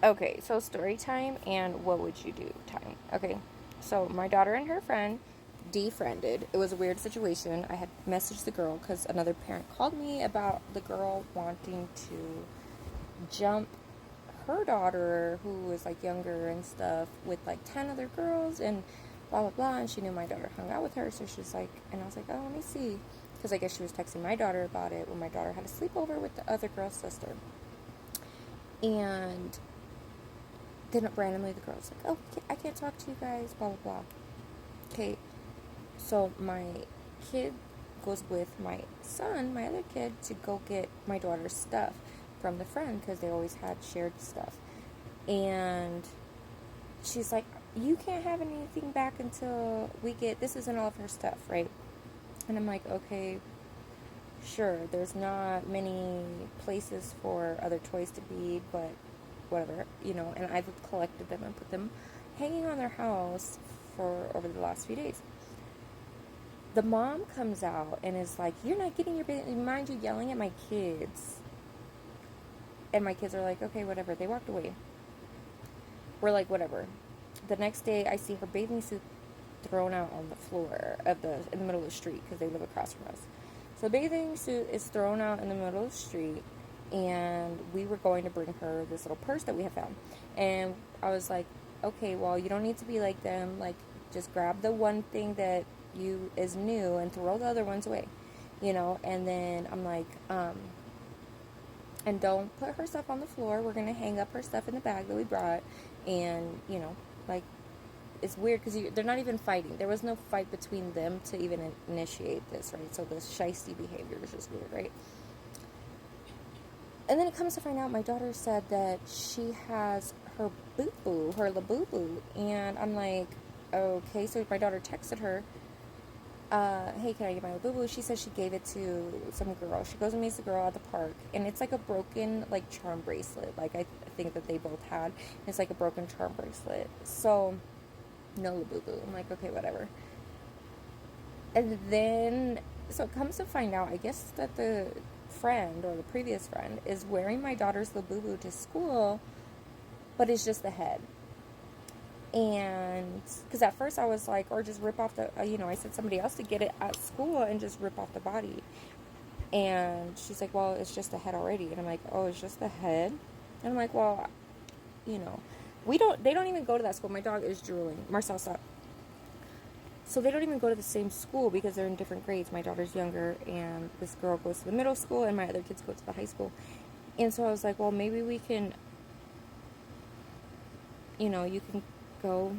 Okay, so story time and what would you do time. Okay, so my daughter and her friend defriended. It was a weird situation. I had messaged the girl because another parent called me about the girl wanting to jump her daughter, who was like younger and stuff, with like 10 other girls and blah blah blah. And she knew my daughter hung out with her, so she's like, and I was like, oh, let me see. Because I guess she was texting my daughter about it when my daughter had a sleepover with the other girl's sister. And then randomly the girl's like, oh, I can't talk to you guys, blah, blah, blah. Okay, so my kid goes with my son, my other kid, to go get my daughter's stuff from the friend because they always had shared stuff. And she's like, you can't have anything back until we get, this isn't all of her stuff, right? And I'm like, okay, sure, there's not many places for other toys to be, but whatever, and I've collected them and put them hanging on their house for over the last few days. The mom comes out and is like, you're not getting your business, mind you, yelling at my kids. And my kids are like, okay, whatever. They walked away. We're like, whatever. The next day, I see her bathing suit thrown out on the floor in the middle of the street because they live across from us. So the bathing suit is thrown out in the middle of the street, and we were going to bring her this little purse that we had found. And I was like, okay, well, you don't need to be like them. Like, just grab the one thing that you is new and throw the other ones away, And then I'm like, and don't put her stuff on the floor. We're gonna hang up her stuff in the bag that we brought, and like, it's weird because they're not even fighting. There was no fight between them to even initiate this, right? So this shisty behavior is just weird, right? And then it comes to find out my daughter said that she has her boo-boo, her Labubu. And I'm like, okay. So my daughter texted her, hey, can I get my Labubu? She says she gave it to some girl. She goes and meets the girl at the park. And it's like a broken, like, charm bracelet. Like, I think that they both had. It's like a broken charm bracelet. So, no Labubu. I'm like, okay, whatever. And then, so it comes to find out, I guess that the friend or the previous friend is wearing my daughter's Labubu to school, but it's just the head. And because at first I was like, or just rip off the, I said somebody else to get it at school and just rip off the body. And she's like, well, it's just the head already. And I'm like, oh, it's just the head? And I'm like, well, you know, they don't even go to that school. My dog is drooling. Marcel, stop. So they don't even go to the same school because they're in different grades. My daughter's younger, and this girl goes to the middle school, and my other kids go to the high school. And so I was like, well, maybe we can, you can go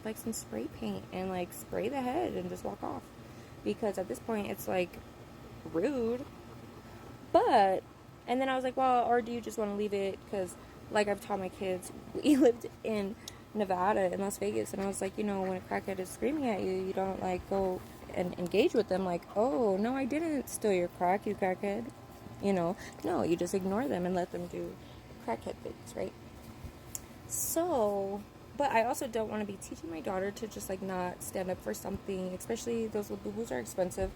like some spray paint and like spray the head and just walk off. Because at this point, it's like rude. But, and then I was like, well, or do you just want to leave it? Because, like I've taught my kids, we lived in Nevada, in Las Vegas, and I was like, when a crackhead is screaming at you, you don't, like, go and engage with them, like, oh, no, I didn't steal your crack, you crackhead. No, you just ignore them and let them do crackhead things, right? So, but I also don't want to be teaching my daughter to just, like, not stand up for something, especially those Labubus are expensive.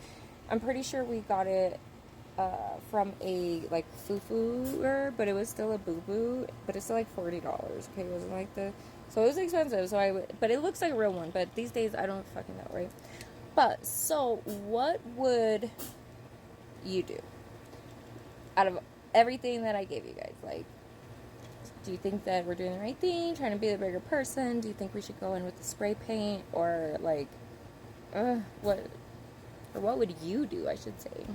I'm pretty sure we got it from a like foo-fooer, but it was still a boo-boo, but it's still like $40. Okay, it wasn't like so it was expensive. So but it looks like a real one. But these days I don't fucking know, right? But so what would you do out of everything that I gave you guys? Like, do you think that we're doing the right thing, trying to be the bigger person? Do you think we should go in with the spray paint, or like, what, or what would you do? I should say.